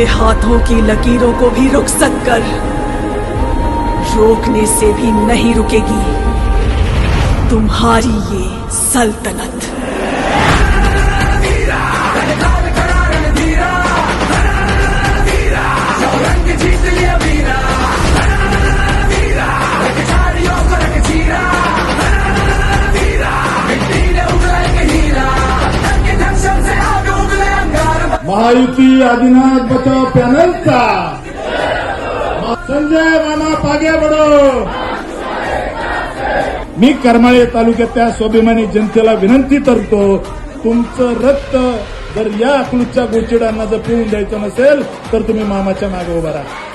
मेरे हाथों की लकीरों को भी रुखसत कर, रोकने से भी नहीं रुकेगी तुम्हारी ये सल्तनत। महायुती आदिनाथ बचाव पॅनलचा संजय मामा पागे बडो। मी करमाळे तालुक्यातल्या स्वाभिमानी जनतेला विनंती करतो, तुमचं रक्त जर या अकलूजच्या गोचिडांना जर पिऊन द्यायचं नसेल तर तुम्ही मामाच्या मागे उभा राहा।